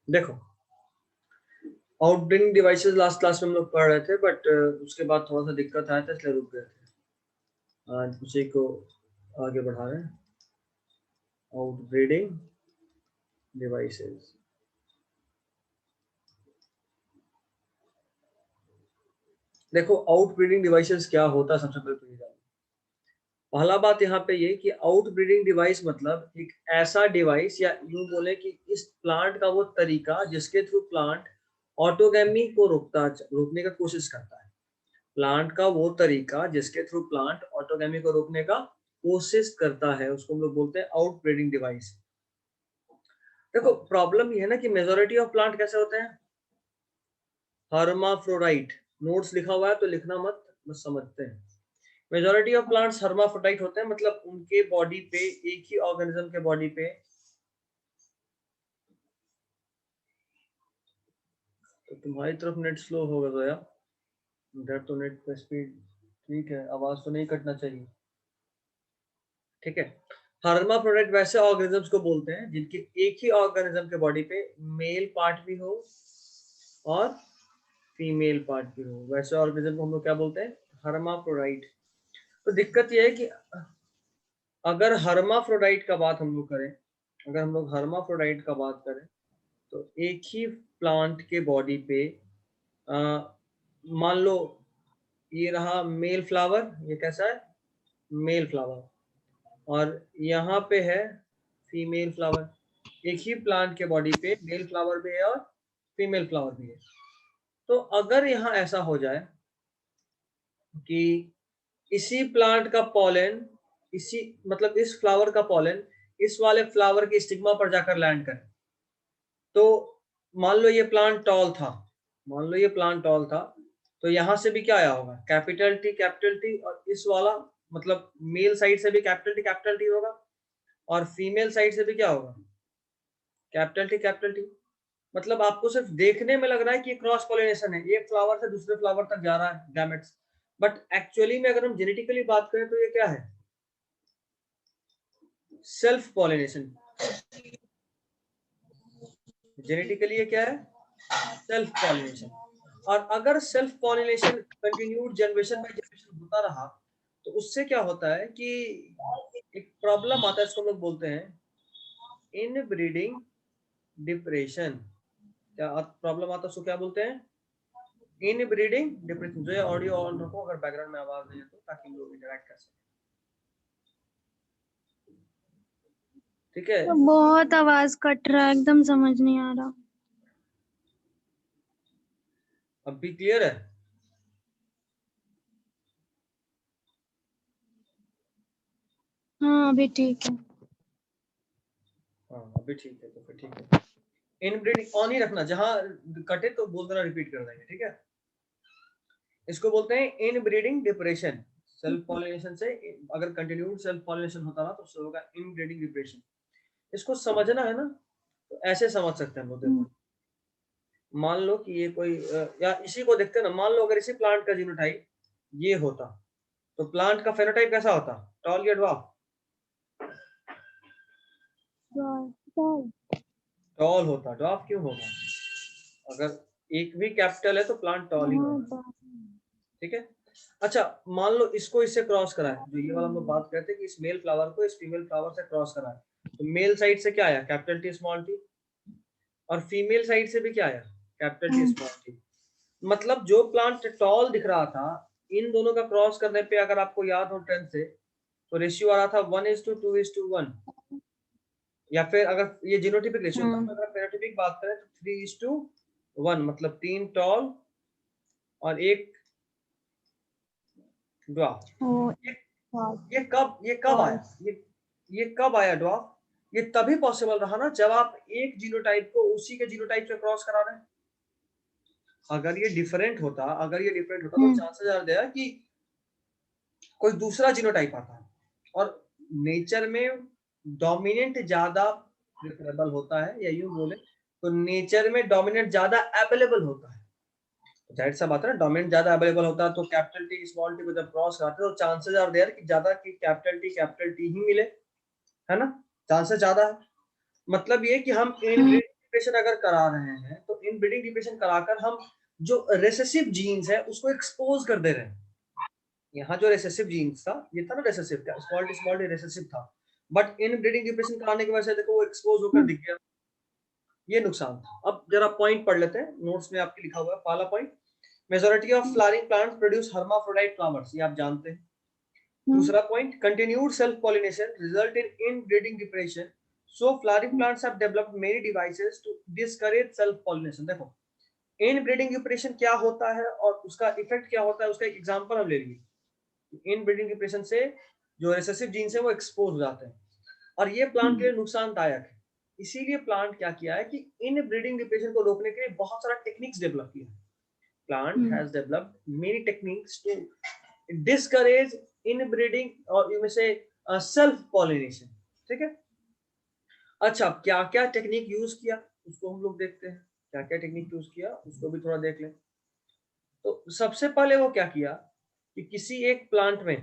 देखो, आउटब्रिंग devices last class में हम लोग पढ़ रहे थे, बट उसके बाद थोड़ा सा दिक्कत आया था इसलिए रुक गए थे। आज उसी को आगे बढ़ा रहे हैं। आउटब्रीडिंग डिवाइसेस, देखो आउटब्रीडिंग डिवाइसेस क्या होता है सबसे पहले तो ये जानो। पहला बात यहाँ पे ये कि आउटब्रीडिंग डिवाइस मतलब एक ऐसा डिवाइस, या यूं बोले कि इस प्लांट का वो तरीका जिसके थ्रू प्लांट ऑटोगैमी को रोकने का कोशिश करता है। प्लांट का वो तरीका जिसके थ्रू प्लांट ऑटोगैमी को रोकने का कोशिश करता है, उसको हम लोग बोलते हैं आउटब्रीडिंग डिवाइस। देखो प्रॉब्लम ये है ना कि मेजॉरिटी ऑफ प्लांट कैसे होते हैं, हर्माफ्रोडाइट। नोट्स लिखा हुआ है तो लिखना मत, बस समझते हैं। मेजॉरिटी ऑफ प्लांट्स हर्माफ्रोडाइट होते हैं, मतलब उनके बॉडी पे, एक ही ऑर्गेनिज्म के बॉडी पे, तो तुम्हारी तरफ नेट स्लो होगा तो यार, इधर तो नेट का स्पीड ठीक है, आवाज तो नहीं कटना चाहिए, ठीक है। हर्माफ्रोडाइट वैसे ऑर्गेनिजम्स को बोलते हैं जिनके एक ही ऑर्गेनिज्म के बॉडी पे मेल पार्ट भी हो और फीमेल पार्ट भी हो, वैसे ऑर्गेनिज्म को हम लोग क्या बोलते हैं, हर्माफ्रोडाइट। तो दिक्कत यह है कि अगर हर्माफ्रोडाइट का बात हम लोग करें, अगर हम लोग हर्माफ्रोडाइट का बात करें तो एक ही प्लांट के बॉडी पे मान लो ये रहा मेल फ्लावर, ये कैसा है, मेल फ्लावर, और यहाँ पे है फीमेल फ्लावर। एक ही प्लांट के बॉडी पे मेल फ्लावर भी है और फीमेल फ्लावर भी है। तो अगर यहाँ ऐसा हो जाए कि इसी प्लांट का पॉलन, इसी मतलब इस फ्लावर का पॉलन इस वाले फ्लावर के स्टिग्मा पर जाकर लैंड करे, तो मान लो ये प्लांट टॉल था, मान लो ये प्लांट टॉल था, तो यहाँ से भी क्या आया होगा, कैपिटल टी, और इस वाला मतलब मेल साइड से भी कैपिटल टी होगा, और फीमेल साइड से भी क्या होगा, कैपिटल टी। मतलब आपको सिर्फ देखने में लग रहा है कि क्रॉस पॉलिनेशन है, एक फ्लावर से दूसरे फ्लावर तक जा रहा है गैमेट्स, बट एक्चुअली में अगर हम जेनेटिकली बात करें तो ये क्या है, सेल्फ पॉलिनेशन। जेनेटिकली ये क्या है, सेल्फ पॉलिनेशन। और अगर self pollination continued generation by generation होता रहा तो उससे क्या होता है कि एक प्रॉब्लम आता है, इसको हम लोग बोलते हैं इनब्रीडिंग डिप्रेशन। क्या प्रॉब्लम आता है, उसको क्या बोलते हैं, इनब्रीडिंग डिप्रेशन। जो ये ऑडियो ऑन रखो अगर बैकग्राउंड में आवाज नहीं है तो, ताकि लोग इंटरेक्ट कर सकें, ठीक है। बहुत आवाज कट रहा है, एकदम समझ नहीं आ रहा। अब भी क्लियर है, हाँ अभी ठीक है। हाँ अभी ठीक है, तो फिर ठीक है। इनब्रीडिंग ऑन ही रखना, जहां कटे तो बोल देना, रिपीट कर देंगे, ठीक है। इसको बोलते हैं इनब्रीडिंग डिप्रेशन। सेल्फ पॉलिनेशन से अगर कंटिन्यूड सेल्फ पॉलिनेशन होता रहा तो उससे होगा इनब्रीडिंग डिप्रेशन। इसको समझना है ना, तो ऐसे समझ सकते हैं हम लोग। देखो मान लो कि ये कोई या इसी को देखते हैं ना, मान लो अगर इसी प्लांट का जीनोटाइप ये होता तो प्लांट का फेनोटाइप कैसा होता, टॉल या ड्वार्फ, टॉल होता। ड्वार्फ क्यों होगा, अगर एक भी कैपिटल है तो प्लांट टॉल ही होगा, ठीक है। अच्छा मान लो इसको इससे क्रॉस करा है, जो ये वाला हम लोग बात करते हैं कि इस मेल फ्लावर को इस फीमेल फ्लावर से क्रॉस करा है, तो मेल साइड से क्या आया, कैपिटल टी स्मॉल टी, और फीमेल साइड से भी क्या आया, कैपिटल टी स्मॉल टी। मतलब जो प्लांट टॉल दिख रहा था, इन दोनों का क्रॉस करने पे अगर आपको याद हो 10 से, तो रेशियो आ रहा था 1:2:1, या फिर अगर ये जीनोटिपिक रेशियो था, तो अगर फेनोटिपिक बात करें तो 3:1, मतलब 3 टॉल और 1 ड्वार्फ। ये कब आया, ये कब आया ड्वार्फ, ये तभी पॉसिबल रहा ना जब आप एक जीनोटाइप को उसी के जीनोटाइप से क्रॉस करा रहे हैं। अगर ये डिफरेंट होता, तो चांसेस आर देयर कि कोई दूसरा जीनोटाइप आता है, और नेचर में डोमिनेंट ज्यादा प्रेफरेबल होता है, या यूं बोले तो नेचर में डोमिनेंट ज्यादा अवेलेबल होता है। जाहिर सा बात है ना, डोमिनेंट ज्यादा अवेलेबल होता है तो कैपिटल टी स्मॉल टी को जब क्रॉस कराते हैं तो चांसेस आर देयर कि ज्यादा कि कैपिटल टी ही मिले, है ना, चांसेस ज्यादा है। मतलब ये कि हम डिप्रेशन अगर करा रहे हैं तो इनब्रीडिंग डिप्रेशन कराकर हम जो रेसेसिव जीन्स है उसको एक्सपोज कर दे रहे हैं। यहाँ जो रेसेसिव जीन्स था ये था ना रेसेसिव, क्या स्मॉल रेसेसिव था, बट इनब्रीडिंग डिप्रेशन कराने की वजह से देखो वो एक्सपोज होकर दिख गया, ये नुकसान था। अब जरा पॉइंट पढ़ लेते हैं, नोट्स में आपके लिखा हुआ है पहला point, majority of flowering plants produce hermaphrodite flowers, ये आप जानते हैं। दूसरा point, continued self pollination result in inbreeding depression, so flowering plants have developed many devices to discourage self pollination. देखो इनब्रीडिंग डिप्रेशन क्या होता है और उसका इफेक्ट क्या होता है, उसका एक एग्जांपल हम ले लेंगे। इनब्रीडिंग डिप्रेशन से जो रिसेसिव जीन्स है वो एक्सपोज हो जाते हैं और ये प्लांट के लिए नुकसानदायक है। इसीलिए प्लांट क्या किया है कि इनब्रीडिंग डिप्रेशन को रोकने के लिए बहुत सारा टेक्निक्स डेवलप किया है। Plant has developed many techniques to discourage inbreeding और इनमें से सेल्फ पॉलिनेशन। ठीक है, अच्छा क्या क्या टेक्निक यूज किया उसको हम लोग देखते हैं, क्या क्या टेक्निक यूज किया उसको भी थोड़ा देख लें। तो सबसे पहले वो क्या किया कि किसी एक प्लांट में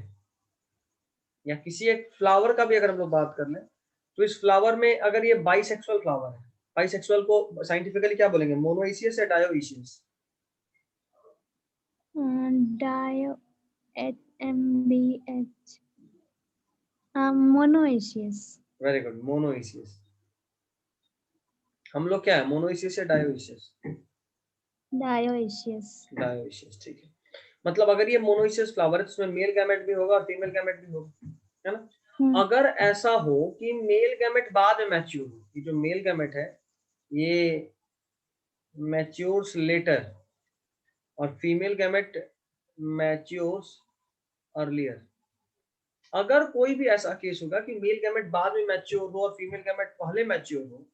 या किसी एक फ्लावर का भी अगर हम लोग बात कर लें तो इस फ्लावर में अगर ये बाइसेक्सुअल फ्लावर है, बाइसेक्सुअल को साइंटिफिकली क्या बोलेंगे, मोनोइसियस या डायोइसियस? डायो HMBH monoecious. Very good, monoecious. हम लोग क्या है, मोनोइसियस या डायोइसियस? डायोइशियस। डायोइसियस, ठीक है। मतलब अगर ये मोनोइसियस फ्लावर है तो उसमें मेल गैमेट भी होगा और फीमेल गैमेट भी होगा, है ना। अगर ऐसा हो कि मेल गैमेट बाद में मैच्योर हो, कि जो मेल गैमेट है ये मैच्योर्स लेटर और फीमेल गैमेट मैच्योर्स अर्लियर, अगर कोई भी ऐसा केस होगा कि मेल गैमेट बाद में मैच्योर हो और फीमेल गैमेट पहले मैच्योर हो,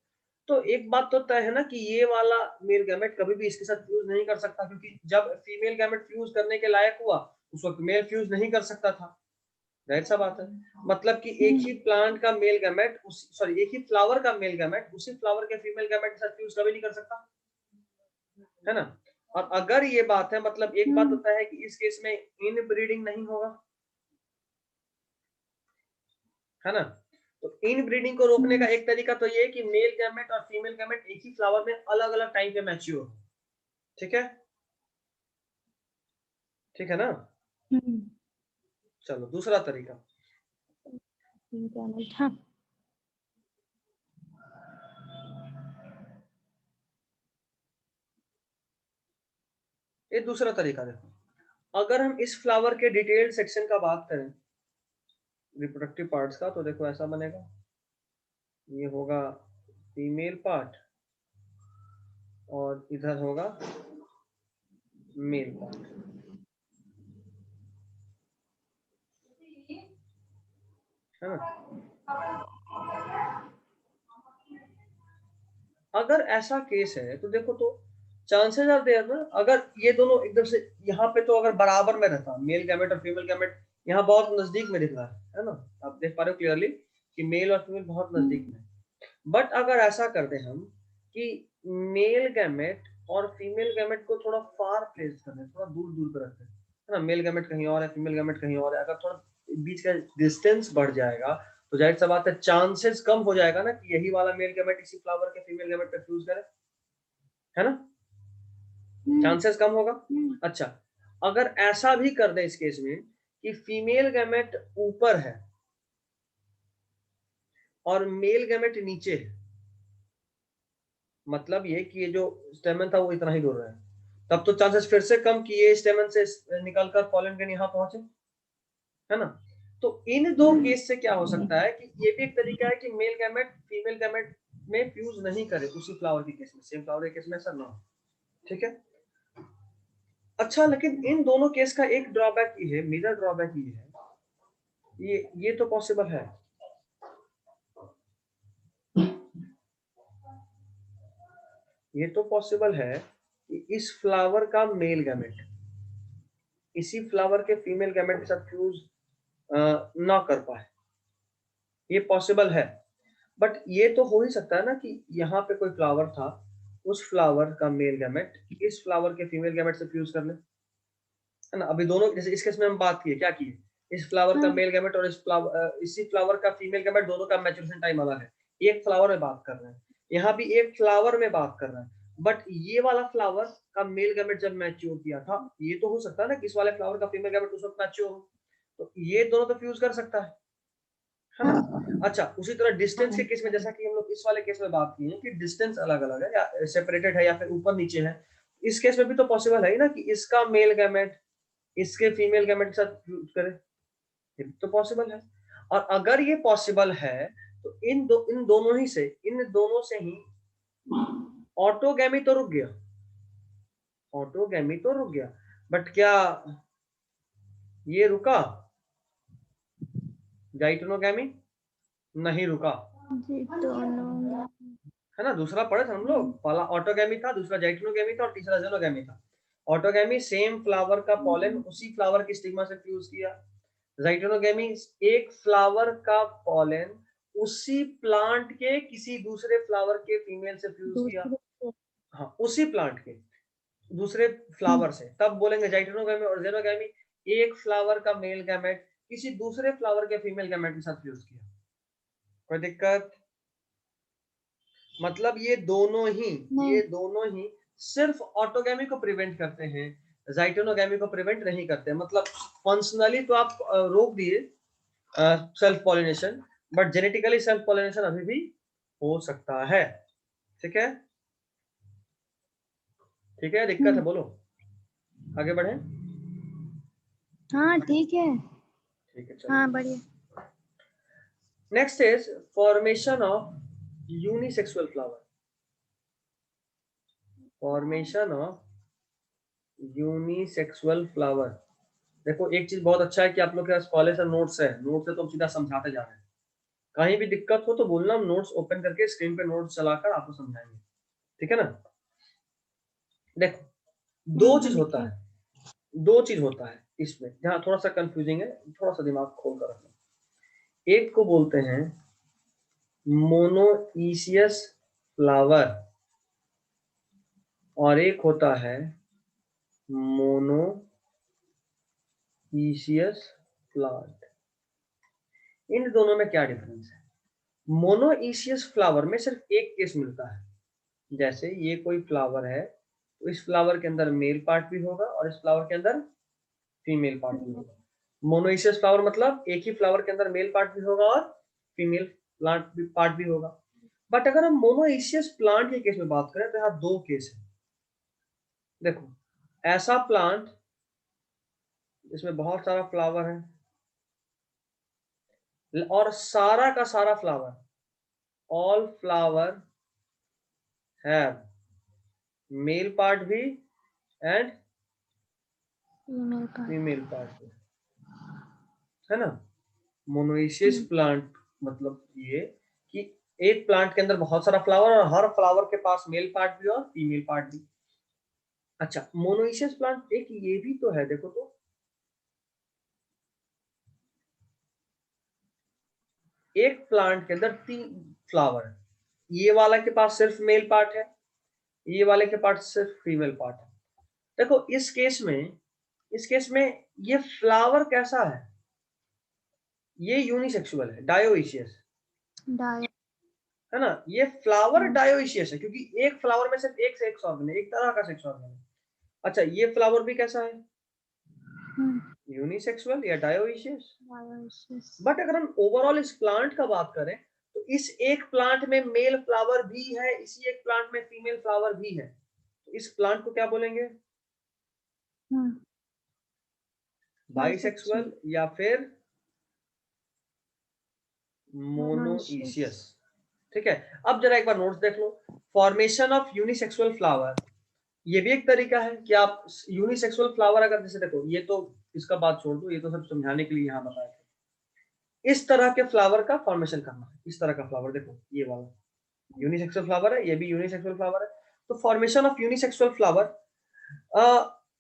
तो एक बात तो तय है ना कि ये वाला मेल गैमेट कभी भी इसके साथ फ्यूज नहीं कर सकता, क्योंकि जब फीमेल गैमेट फ्यूज करने के लायक हुआ उस वक्त मेल फ्यूज नहीं कर सकता था। राइट सा बात है, मतलब कि एक ही प्लांट का मेल गैमेट एक ही फ्लावर का मेल गैमेट उसी फ्लावर के फीमेल गैमेट के साथ फ्यूज कभी नहीं कर सकता, है ना। और अगर ये बात है, मतलब एक बात होता है कि इस केस में इनब्रीडिंग नहीं होगा, है ना। तो इनब्रीडिंग को रोकने का एक तरीका तो ये है कि मेल गैमेट और फीमेल गैमेट एक ही फ्लावर में अलग अलग टाइम पे मैच्योर हो। ठीक है, ठीक है ना। चलो दूसरा तरीका, ये दूसरा तरीका देखो, अगर हम इस फ्लावर के डिटेल्ड सेक्शन का बात करें रिप्रोडक्टिव पार्ट्स का, तो देखो ऐसा बनेगा, ये होगा फीमेल पार्ट और इधर होगा मेल पार्ट, है ना। अगर ऐसा केस है तो देखो, तो चांसेस आर देयर ना, अगर ये दोनों एकदम से यहाँ पे तो अगर बराबर में रहता, मेल गैमेट और फीमेल गैमेट यहाँ बहुत नजदीक में दिख रहा है ना, आप देख पा रहे हो क्लियरली कि मेल और फीमेल बहुत नजदीक में। बट अगर ऐसा करते हम कि मेल गैमेट और फीमेल गैमेट को थोड़ा फार प्लेस कर दें, थोड़ा दूर दूर पर रखते हैं, है ना, मेल गैमेट कहीं और है फीमेल गैमेट कहीं और है, अगर थोड़ा बीच का डिस्टेंस बढ़ जाएगा तो जाहिर सा बात है चांसेस कम हो जाएगा ना कि यही वाला मेल गैमेट इसी फ्लावर के फीमेल गैमेट पे फ्यूज करे, है ना, चांसेस कम होगा। अच्छा अगर ऐसा भी कर दे इस केस में कि फीमेल गैमेट ऊपर है और मेल गैमेट नीचे है, मतलब ये कि ये जो स्टेमन था वो इतना ही दूर है, तब तो चांसेस फिर से कम कि ये स्टेमन से निकलकर पॉलन ग्रेन यहाँ पहुंचे, है ना। तो इन दो केस से क्या हो सकता है कि ये भी एक तरीका है कि मेल गैमेट फीमेल गैमेट में फ्यूज नहीं करे उसी फ्लावर के केस में, सेम फ्लावर के केस में ऐसा ना हो, ठीक है। अच्छा लेकिन इन दोनों केस का एक ड्रॉबैक ये है, मेजर ड्रॉबैक ये है, ये तो पॉसिबल है, ये तो पॉसिबल है कि इस फ्लावर का मेल गैमेट इसी फ्लावर के फीमेल गैमेट के साथ फ्यूज ना कर पाए, ये पॉसिबल है। बट ये तो हो ही सकता है ना कि यहाँ पे कोई फ्लावर था, उस फ्लावर का मेल गैमेट इस फ्लावर के फीमेल गैमेट से फ्यूज कर ले, है ना। अभी दोनों जैसे इस केस में हम बात किए, क्या किए, इस फ्लावर का मेल गैमेट और इसी फ्लावर का फीमेल गैमेट दोनों का मैच्योरेशन टाइम अलग है, एक फ्लावर में बात कर रहे हैं, यहाँ भी एक फ्लावर में बात कर रहा है, बट ये वाला फ्लावर का मेल गैमेट जब मैच्योर किया था, ये तो हो सकता है ना कि इस वाले फ्लावर का फीमेल गैमेट उस वक्त मैच्योर हो, तो ये दोनों तो फ्यूज कर सकता है ना। अच्छा, उसी तरह डिस्टेंस के केस में, जैसा कि हम लोग इस वाले केस में बात की है कि डिस्टेंस अलग अलग है या सेपरेटेड है या फिर ऊपर नीचे है, इस केस में भी तो पॉसिबल है ना कि इसका मेल गैमेट इसके फीमेल गैमेट के साथ फ्यूज करे, ये तो पॉसिबल है। और अगर ये पॉसिबल है तो इन दोनों से ही ऑटोगैमी तो रुक गया, ऑटोगैमी तो रुक गया, बट क्या ये रुका? जाइटोनोगैमी नहीं रुका, जी दोनों। है ना। दूसरा पढ़े थे हम लोग, पहला ऑटोगैमी था, दूसरा जाइटोनोगैमी था और तीसरा जेनोगैमी था। ऑटोगैमी सेम फ्लावर का पॉलन उसी फ्लावर की स्टिग्मा से फ्यूज किया, जाइटोनोगैमी एक फ्लावर का पॉलन उसी प्लांट के किसी दूसरे फ्लावर के फीमेल से फ्यूज किया, हाँ उसी प्लांट के दूसरे फ्लावर से, तब बोलेंगे जाइटोनोगैमी। और जेनोगैमी एक फ्लावर का मेल गैमेट किसी दूसरे फ्लावर के फीमेल गैमेट के साथ फ्यूज किया। कोई दिक्कत? मतलब ये दोनों ही सिर्फ ऑटोगैमी को प्रिवेंट करते हैं, जाइटोनोगैमी को प्रिवेंट नहीं करते। मतलब फंक्शनली तो आप रोक दिए self pollination, but genetically self pollination अभी भी हो सकता है। ठीक है, ठीक है, दिक्कत है बोलो, आगे बढ़े। हाँ ठीक है। ठीक है चलो। हाँ बढ़िया। Next is formation of unisexual flower. Formation of unisexual flower. देखो एक चीज बहुत अच्छा है कि आप लोग के पास कॉलेज से नोट्स है, नोट से तो सीधा समझाते जा रहे हैं। कहीं भी दिक्कत हो तो बोलना, हम नोट्स ओपन करके स्क्रीन पे नोट्स चलाकर आपको समझाएंगे, ठीक है ना। देखो दो चीज होता ठीक है। है, दो चीज होता है इसमें, जहां थोड़ा सा कंफ्यूजिंग है, थोड़ा सा दिमाग खोल कर रखना। एक को बोलते हैं मोनोइसियस फ्लावर और एक होता है मोनोइसियस प्लांट। इन दोनों में क्या डिफरेंस है? मोनोइसियस फ्लावर में सिर्फ एक केस मिलता है, जैसे ये कोई फ्लावर है तो इस फ्लावर के अंदर मेल पार्ट भी होगा और इस फ्लावर के अंदर फीमेल पार्ट भी होगा। मोनोइसियस फ्लावर मतलब एक ही फ्लावर के अंदर मेल पार्ट भी होगा और फीमेल पार्ट भी होगा। बट अगर हम मोनोइसियस प्लांट के केस में बात करें तो यहाँ दो केस है। देखो ऐसा प्लांट जिसमें बहुत सारा फ्लावर है और सारा का सारा flower, all flower have male part भी एंड फीमेल पार्ट भी, है ना। मोनोइसियस प्लांट मतलब ये कि एक प्लांट के अंदर बहुत सारा फ्लावर और हर फ्लावर के पास मेल पार्ट भी और फीमेल पार्ट भी। अच्छा, मोनोइसियस प्लांट एक ये भी तो है, देखो तो एक प्लांट के अंदर 3 फ्लावर है, ये वाला के पास सिर्फ मेल पार्ट है, ये वाले के पास सिर्फ फीमेल पार्ट है। देखो इस केस में ये फ्लावर कैसा है? ये यूनिसेक्सुअल है, डायोइशियस, है ना। ये फ्लावर डायोइशियस है क्योंकि एक फ्लावर में सिर्फ एक सेक्स ऑर्गन है, एक तरह का सेक्स ऑर्गन है। अच्छा, ये फ्लावर भी कैसा है? यूनिसेक्सुअल या डायोइशियस। बट अगर हम ओवरऑल इस प्लांट का बात करें तो इस एक प्लांट में मेल फ्लावर भी है, इसी एक प्लांट में फीमेल फ्लावर भी है, तो इस प्लांट को क्या बोलेंगे? बाइसेक्सुअल या फिर मोनोइसियस। ठीक है, अब जरा एक बार नोट्स देख लो। फॉर्मेशन ऑफ यूनिसेक्सुअल फ्लावर, ये भी एक तरीका है कि आप यूनिसेक्सुअल फ्लावर, अगर जैसे देखो ये तो इसका बात छोड़ दो, ये तो सब समझाने के लिए यहाँ बताया था। इस तरह के फ्लावर का फॉर्मेशन करना है, इस तरह का फ्लावर, देखो ये वाला यूनिसेक्सुअल फ्लावर है, ये भी यूनिसेक्सुअल फ्लावर है। तो फॉर्मेशन ऑफ यूनिसेक्सुअल फ्लावर,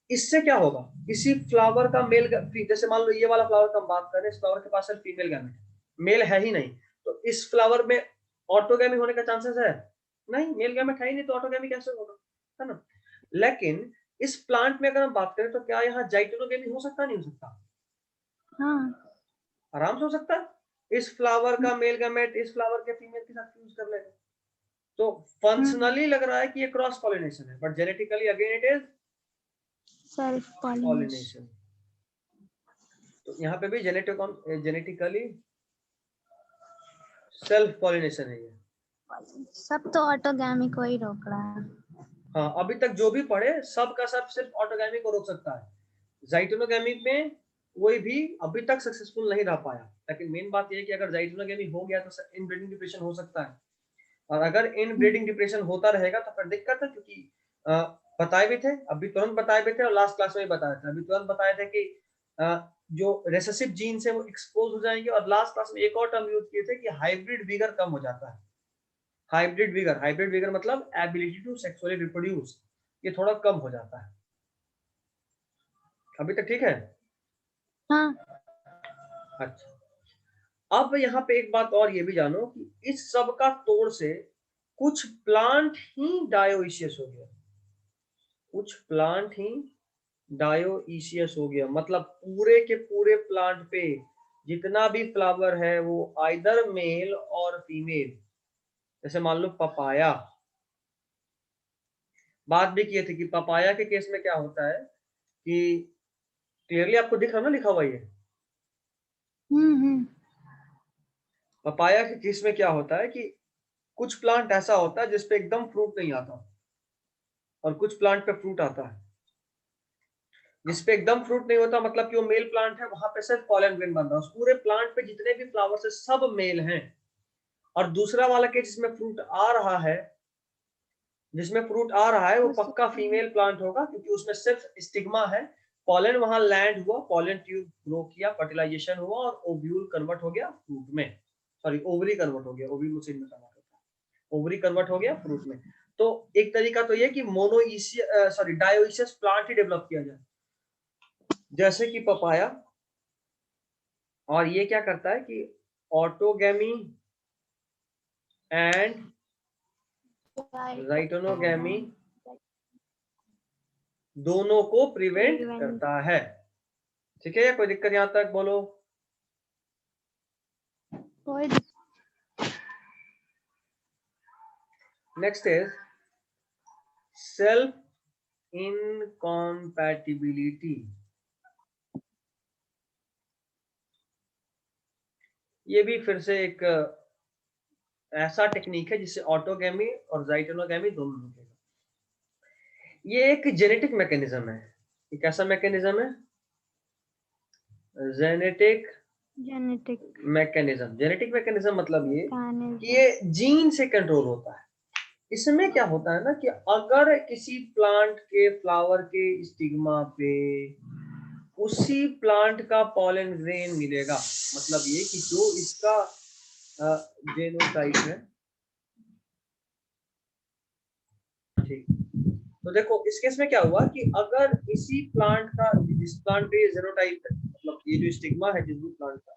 इससे क्या होगा? इसी फ्लावर का मेल, जैसे मान लो ये वाला फ्लावर का हम बात करें, इस फ्लावर के पास सिर्फ फीमेल गैमेट, मेल है ही नहीं, तो इस फ्लावर में ऑटोगैमी होने का चांसेस है नहीं, मेल गैमेट है ही नहीं तो ऑटोगैमी कैसे होगा, है ना। लेकिन इस प्लांट में अगर हम बात करें तो क्या यहाँ जाइटोनोगैमी हो सकता नहीं हो सकता? हाँ आराम से हो सकता है। इस फ्लावर का मेल गैमेट इस फ्लावर के फीमेल के साथ फ्यूज कर लेगा, तो फंक्शनली लग रहा है कि ये क्रॉस पॉलिनेशन है, but genetically again it is self pollination. Pollination. तो यहाँ पे भी जेनेटिकली सेल्फ पॉलिनेशन है ये। सब तो ऑटोगैमी को ही रोक रहा है। हाँ, अभी तक जो भी पढ़े सब का सब सिर्फ ऑटोगैमी को रोक सकता है। जाइटोनोगैमी में कोई भी अभी तक सक्सेसफुल नहीं रह पाया, लेकिन मेन बात यह है कि अगर जाइटोनोगैमी हो गया तो इनब्रीडिंग डिप्रेशन हो सकता है, और अगर इनब्रीडिंग डिप्रेशन होता रहेगा तो फिर दिक्कत है, क्योंकि बताए भी थे, अभी तुरंत बताए भी थे और लास्ट क्लास में भी बताया था, अभी तुरंत बताए थे कि जो रेसेसिव जीन्स है वो एक्सपोज हो जाएंगे, और लास्ट क्लास में एक और टर्म यूज किए थे कि हाइब्रिड विगर कम हो जाता है। हाइब्रिड विगर मतलब एबिलिटी टू सेक्सुअली रिप्रोड्यूस, ये थोड़ा कम हो जाता है। अभी तक ठीक है? हाँ। अच्छा, अब यहाँ पे एक बात और ये भी जानो कि इस सब का तोड़ से कुछ प्लांट ही डायोइशियस हो गया, कुछ प्लांट ही डायोइशियस हो गया, मतलब पूरे के पूरे प्लांट पे जितना भी फ्लावर है वो आइदर मेल और फीमेल। जैसे मान लो पपाया, बात भी किए थे कि पपाया के केस में क्या होता है कि क्लियरली आपको दिख रहा ना लिखा हुआ ये, पपाया के केस में क्या होता है कि कुछ प्लांट ऐसा होता है जिसपे एकदम फ्रूट नहीं आता, और कुछ प्लांट पे फ्रूट आता है। जिसपे एकदम फ्रूट नहीं होता मतलब कि वो मेल प्लांट है, वहां पे सिर्फ पॉलन ग्रेन बन रहा है, उस पूरे प्लांट पे जितने भी फ्लावर्स है सब मेल हैं। और दूसरा वाला केस जिसमें फ्रूट आ रहा है, वो पक्का फीमेल प्लांट होगा, क्योंकि उसमें सिर्फ स्टिग्मा है, पॉलन वहां लैंड हुआ, पॉलन ट्यूब ग्रो किया, फर्टिलाइजेशन हुआ और ओव्यूल कन्वर्ट हो गया फ्रूट में, सॉरी ओवरी कन्वर्ट हो गया, ओव्यूल उसी में कन्वर्ट होता है, ओवरी कन्वर्ट हो गया फ्रूट में। तो एक तरीका तो ये कि डायोइशियस प्लांट ही डेवलप किया जाए, जैसे कि पपाया। और ये क्या करता है कि ऑटोगैमी एंड जाइटोनोगैमी दोनों को प्रिवेंट करता है। ठीक है, कोई दिक्कत यहां तक बोलो? Next is self इनकॉम्पैटिबिलिटी। ये भी फिर से एक ऐसा टेक्निक है जिससे ऑटोगैमी और जाइटोनोगैमी दोनों रुकेगा। ये एक जेनेटिक मैकेनिज्म है। ये कैसा मैकेनिज्म है? जेनेटिक मैकेनिज्म मतलब ये कि ये जीन से कंट्रोल होता है। इसमें क्या होता है ना कि अगर किसी प्लांट के फ्लावर के स्टिग्मा पे उसी प्लांट का पॉलन ग्रेन मिलेगा, मतलब ये कि जो इसका जेनोटाइप है, ठीक। तो देखो इस केस में क्या हुआ कि अगर इसी प्लांट का, इस प्लांट पे जेनोटाइप है, मतलब ये जो स्टिग्मा है जिस भी प्लांट का,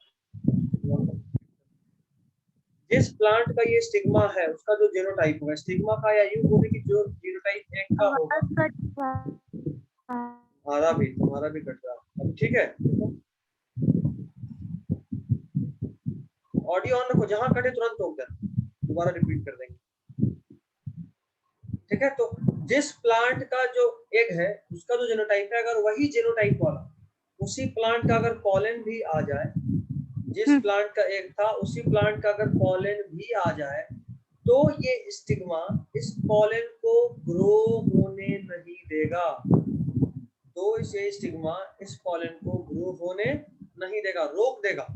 जिस प्लांट का ये स्टिग्मा है उसका जो जेनोटाइप होगा, स्टिग्मा का या यूं बोले कि जो जेनोटाइप एक का होगा, तुम्हारा भी कट रहा है। अब ठीक है, ऑडियो ऑन रखो, जहां कटे तुरंत रोक देना, दोबारा रिपीट कर देंगे। ठीक है, तो जिस प्लांट का जो एग है उसका जो जेनोटाइप है, अगर वही जेनोटाइप वाला उसी प्लांट का अगर पॉलन भी आ जाए, जिस प्लांट का एग था उसी प्लांट का अगर पॉलन भी आ जाए, तो ये स्टिग्मा इस पॉलन को ग्रो होने नहीं देगा, तो ये स्टिग्मा इस पॉलन को ग्रो होने नहीं देगा, रोक देगा।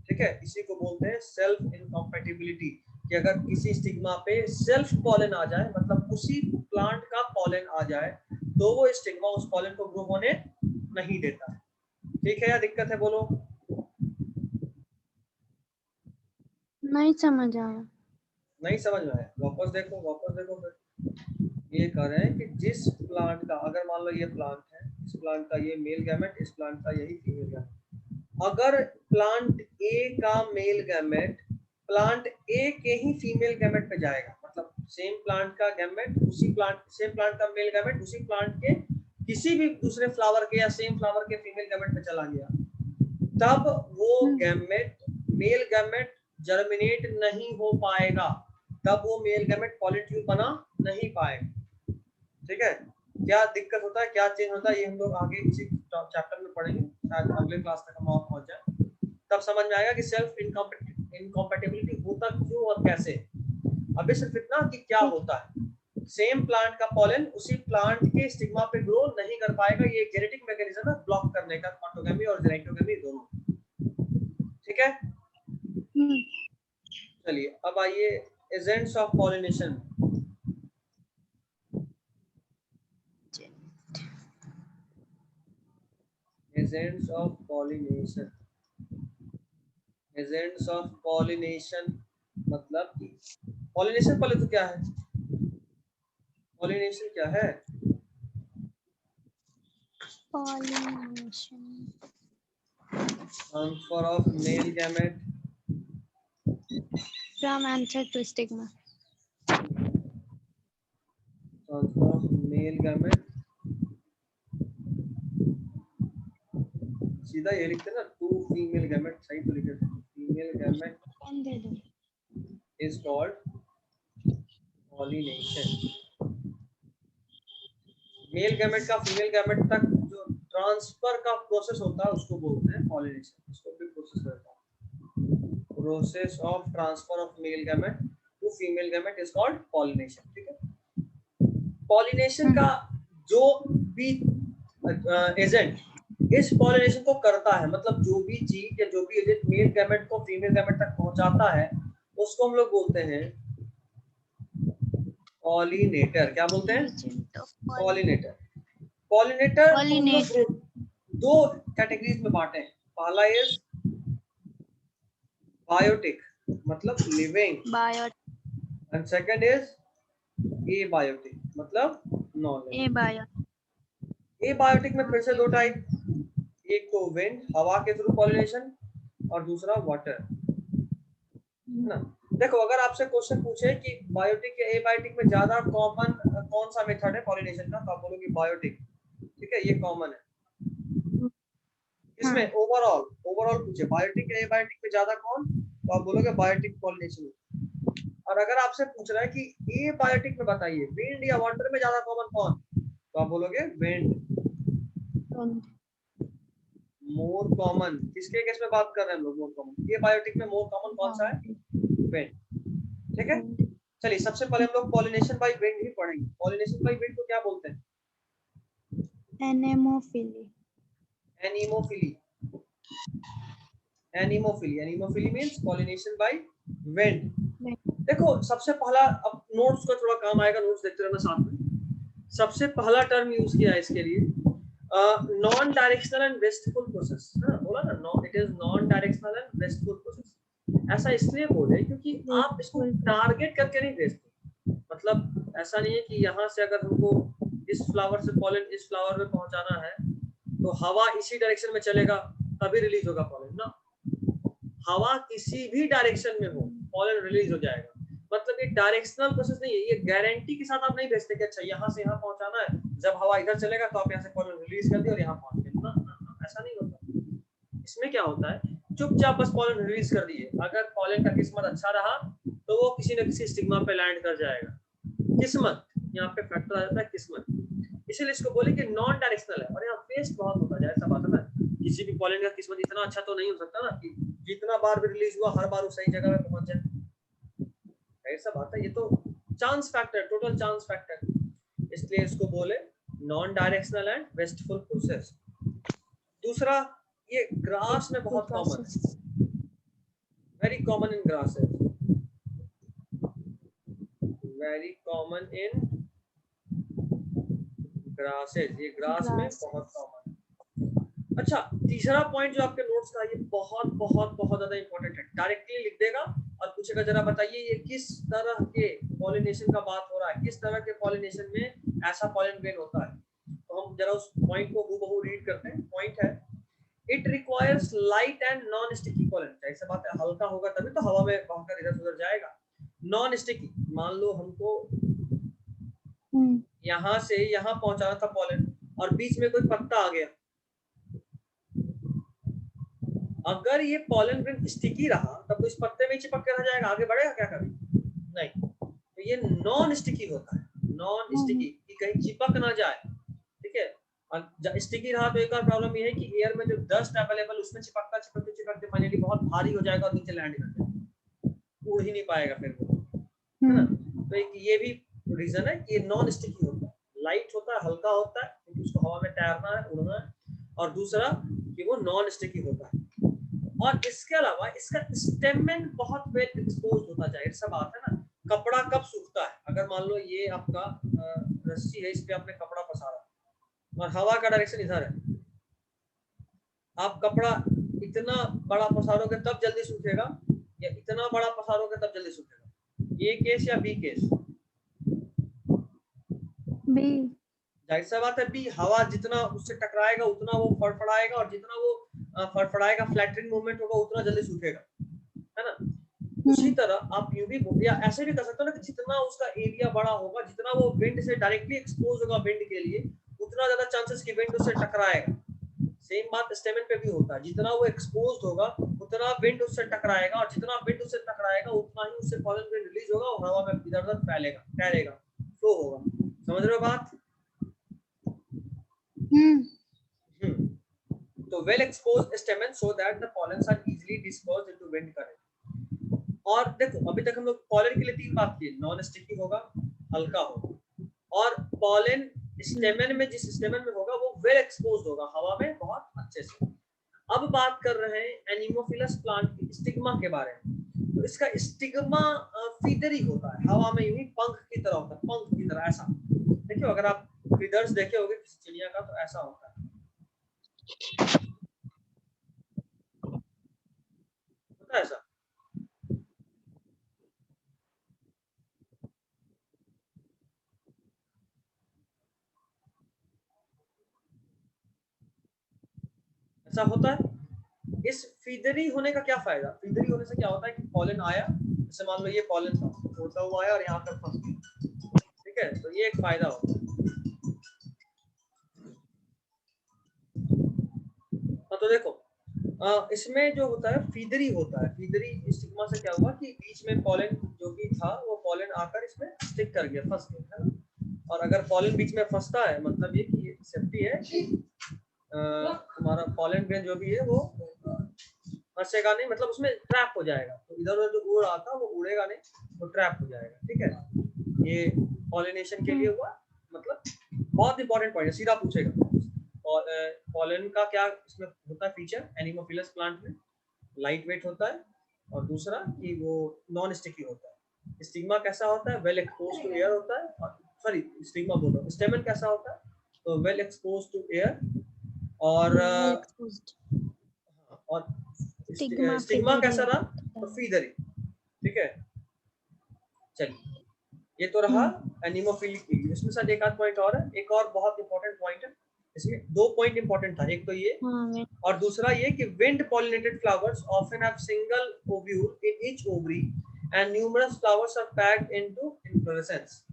ठीक है, इसी को बोलते हैं सेल्फ इनकॉम्पैटिबिलिटी, कि अगर किसी स्टिग्मा पे सेल्फ पॉलन आ जाए, मतलब उसी प्लांट का पॉलन आ जाए, तो वो स्टिग्मा उस पॉलन को ग्रो होने नहीं देता। ठीक है, या दिक्कत है बोलो? नहीं समझ आया। नहीं समझ में आया? वापस देखो फिर। ये कह रहे हैं कि जिस प्लांट का, अगर मान लो ये प्लांट है, इस प्लांट का ये मेल गैमेट, इस प्लांट का यही फीमेल गैमेट, अगर प्लांट ए का मेल गैमेट प्लांट ए के ही फीमेल गैमेट पे जाएगा, मतलब सेम प्लांट का गैमेट उसी प्लांट, सेम प्लांट का मेल गैमेट उसी प्लांट के किसी भी दूसरे फ्लावर के या सेम फ्लावर के फीमेल गैमेट पे चला गया, तब वो गैमेट, मेल गैमेट जर्मिनेट नहीं हो पाएगा, तब वो मेल गैमेट पॉलन ट्यूब बना नहीं पाएगा। ठीक है, क्या दिक्कत होता है, क्या चेंज होता है, ये हम लोग आगे इसी चैप्टर में पढ़ेंगे, शायद अगले क्लास तक हम वहां पहुंच जाए, तब समझ में आएगा कि सेल्फ इनकॉम्पैटिबिलिटी होता क्यों और कैसे। अभी सिर्फ इतना कि क्या होता है, सेम प्लांट का पॉलन उसी प्लांट के स्टिग्मा पे ग्रो नहीं कर पाएगा, ये एक जेनेटिक मैकेनिज्म है ब्लॉक करने का, ऑटोगैमी और जेनेटोगैमी दोनों। ठीक है, चलिए अब आइए agents of pollination. Agents of pollination, agents of pollination मतलब कि पॉलिनेशन पहले तो क्या है, पॉलिनेशन क्या है? Pollination. Transfer of male gamete From anther to stigma. Transfer of male gamete, सीधा ये लिखते हैं ना, टू फीमेल गैमेट, सही तो लिखे थे, female gamete is called pollination. Male gamete का फीमेल गैमेट तक जो ट्रांसफर का प्रोसेस होता है उसको बोलते हैं पॉलिनेशन, इसको भी प्रोसेस करता है, process of transfer of male gamete to female gamete is called pollination. ठीक है, पॉलिनेशन का जो भी एजेंट इस पॉलिनेशन को करता है, मतलब जो भी चीज या जो भी एजेंट मेल गैमेट को फीमेल गैमेट तक पहुंचाता है उसको हम लोग बोलते हैं पॉलिनेटर। क्या बोलते हैं? पॉलिनेटर। पॉलिनेटर को हम लोग दो कैटेगरीज में बांटे हैं, पहला इज बायोटिक मतलब living, and second is abiotic मतलब नॉन लिविंग। एबायोटिक में फिर से दो टाइप, एक तो विंड हवा के थ्रू पॉलिनेशन और दूसरा वाटर ना। देखो अगर आपसे क्वेश्चन पूछे कि बायोटिक या एबायोटिक में ज्यादा कॉमन कौन सा मेथड है पॉलिनेशन का, तो आप बोलोगे बायोटिक। ठीक है, ये कॉमन है। इसमें ओवरऑल पूछे बायोटिक या एबायोटिक में ज्यादा कौन, तो आप बोलोगे बायोटिक पॉलिनेशन। और अगर आपसे पूछ रहा है कि एबायोटिक में बताइए विंड या वाटर में ज्यादा कॉमन कौन, तो आप बोलोगे विंड। मोर कॉमन किसके केस में बात कर रहे हैं हम लोग? More common. ये बायोटिक में मोर कॉमन कौन सा है? विंड। ठीक है, चलिए सबसे पहले हम लोग पॉलिनेशन बाय विंड ही पढ़ेंगे। पॉलिनेशन बाय विंड को क्या बोलते हैं? Anemophily. Anemophily. Anemophily, anemophily means pollination by wind. देखो सबसे पहला, अब नोट्स का थोड़ा काम आएगा, नोट्स देखते रहना साथ में। सबसे पहला टर्म यूज किया है इसके लिए non directional and restful process, बोला ना, no it is non directional and restful process. ऐसा इसलिए बोले क्योंकि आप इसको टारगेट करके नहीं भेजते, मतलब ऐसा नहीं है कि यहाँ से अगर हमको इस फ्लावर से पॉलन इस फ्लावर में पहुंचाना है तो हवा इसी डायरेक्शन में चलेगा तभी रिलीज होगा पॉलन ना, हवा किसी भी डायरेक्शन में हो पॉलन रिलीज हो जाएगा। मतलब ये डायरेक्शनल प्रोसेस नहीं है, ये गारंटी के साथ आप नहीं भेजते कि अच्छा यहाँ से यहाँ पहुंचाना है, जब हवा इधर चलेगा तो आप यहाँ से पॉलन रिलीज कर दिए और यहाँ पहुंच गए ना, ऐसा नहीं होता। इसमें क्या होता है, चुपचाप बस पॉलन रिलीज कर दिए, अगर पॉलन का किस्मत अच्छा रहा तो वो किसी न किसी स्टिग्मा पे लैंड कर जाएगा। किस्मत यहाँ पे फैक्टर आ जाता है, किस्मत, इसीलिए इसको बोले कि नॉन डायरेक्शनल है। और यहाँ वेस्ट बहुत होता है, ऐसा बात है ना, किसी भी पॉलन का किस्मत इतना अच्छा तो नहीं हो सकता ना कि जितना बार भी रिलीज हुआ हर बार वो सही जगह पे पहुंच जाए, ऐसा बात है, ये तो chance factor, total chance factor, इसलिए इसको बोले non directional and wasteful process. दूसरा, ये ग्रास में बहुत कॉमन है, very common in grasses, very common in grasses, ये ग्रास में बहुत कॉमन। अच्छा, तीसरा पॉइंट जो आपके नोट्स का, ये बहुत बहुत बहुत ज्यादा इंपॉर्टेंट है, डायरेक्टली लिख देगा और पूछेगा जरा बताइए ये किस तरह के पॉलिनेशन का बात हो रहा है, किस तरह के पॉलिनेशन में ऐसा पॉलन ग्रेन होता है। तो हम जरा उस पॉइंट को हूबहू रीड करते हैं। पॉइंट है, it requires light and non sticky pollen. ऐसा बात है, हल्का होगा तभी तो हवा में बहकर इधर उधर जाएगा। नॉन स्टिकी, मान लो हमको यहाँ से यहाँ पहुंचाना था पॉलन और बीच में कोई पत्ता आ गया, अगर ये पॉलन ग्रेन स्टिकी रहा तब तो इस पत्ते में चिपक के रह जाएगा, आगे बढ़ेगा क्या कभी? नहीं, तो ये नॉन स्टिकी होता है, नॉन स्टिकी, कि कहीं चिपक ना जाए, ठीक है। और स्टिकी रहा तो एक और प्रॉब्लम ये है कि एयर में जो डस्ट अवेलेबल उसमें चिपकता चिपकते चिपकते फाइनली बहुत भारी हो जाएगा और नीचे लैंड कर जाएगा, उड़ ही नहीं पाएगा फिर वो, है ना। तो एक ये भी रीजन है कि ये नॉन स्टिकी होता है, लाइट होता है, हल्का होता है क्योंकि उसको हवा में तैरना है, उड़ना है, और दूसरा कि वो नॉन स्टिकी होता है। और इसके अलावा इसका स्टेमन बहुत वेल एक्सपोज होता जाए। इससे बात है ना, कपड़ा कब सूखता है, अगर मान लो ये आपका रस्सी है, इस पे आपने कपड़ा पसारा और हवा का डायरेक्शन इधर है, आप कपड़ा इतना बड़ा पसारोगे तब जल्दी सूखेगा या इतना बड़ा पसारोगे तब जल्दी सूखेगा, ए केस या बी केस? बी। जाहिर सा बात है बी। हवा जितना उससे टकराएगा उतना वो फड़फड़ाएगा, और जितना वो फड़फड़ाएगा, फ्लैटरिंग मूवमेंट होगा, उतना जल्दी सूखेगा, है ना। उसी तरह आप यूं भी या ऐसे भी कर सकते हो ना कि जितना उसका एरिया बड़ा होगा, जितना वो विंड से डायरेक्टली एक्सपोज होगा विंड के लिए, उतना ज्यादा चांसेस कि विंड उससे टकराएगा। सेम बात स्टेमन पे भी होता है, जितना वो एक्सपोज्ड होगा उतना विंड उससे टकराएगा, और जितना विंड उससे टकराएगा उतना ही उससे पॉलन ग्रेन रिलीज होगा और हवा में इधर-उधर फैलेगा, तैरेगा, फ्लो होगा। समझ रहे हो बात? तो well exposed stamen so that the pollens are easily dispersed into wind current. और देखो अभी तक हम लोग पॉलन के लिए तीन बात की, नॉन स्टिकी होगा, हल्का होगा, और पॉलन स्टेमन में, जिस स्टेमन में होगा वो वेल एक्सपोज्ड होगा हवा में बहुत अच्छे से। अब बात कर रहे हैं एनीमोफिलस प्लांट की स्टिग्मा के बारे में। तो इसका स्टिग्मा फीदरी होता है, हवा में यूं ही पंख की तरह होता है, पंख की तरह ऐसा। देखियो अगर आप फीदर्स देखे होंगे किसी चिड़िया का तो ऐसा होता है, होता है ऐसा। ऐसा होता है। इस फीदरी होने का क्या फायदा? फीदरी होने से क्या होता है कि पॉलन आया, जैसे मान लो ये पॉलन था, उड़ता हुआ आया और यहाँ तक फंस गया, ठीक है, तो ये एक फायदा होता है। तो देखो इसमें जो होता है फीदरी होता है, फीदरी स्टिग्मा से क्या हुआ कि बीच में पॉलन जो भी था वो पॉलन आकर इसमें स्टिक कर गया, फंस गया, है ना। और अगर पॉलन बीच में फंसता है मतलब ये कि सेफ्टी है कि हमारा पॉलन ग्रेन जो भी है वो फंसेगा नहीं, मतलब उसमें ट्रैप हो जाएगा, तो इधर उधर जो उड़ रहा था वो उड़ेगा नहीं, वो ट्रैप हो जाएगा, ठीक है। ये पॉलिनेशन के लिए हुआ, मतलब बहुत इंपॉर्टेंट पॉइंट है, सीधा पूछेगा। और पॉलन का क्या इसमें होता है फीचर एनीमोफिलस प्लांट में? लाइट वेट होता है, और दूसरा कि वो नॉन स्टिकी होता है। स्टिग्मा कैसा होता है? वेल एक्सपोज टू एयर होता है, और सॉरी स्टिग्मा बोल रहा हूँ, स्टेमन कैसा होता है? तो वेल एक्सपोज टू एयर, और स्टिग्मा कैसा रहा? तो फीदरी, ठीक है। चलिए ये तो रहा एनीमोफिलिक। इसमें साथ एक आध पॉइंट और है, एक और बहुत इंपॉर्टेंट पॉइंट है इसमें, दो पॉइंट इंपॉर्टेंट था, एक तो ये और दूसरा ये कि wind pollinated flowers often have single ovule in each ovary and numerous flowers are packed into inflorescence.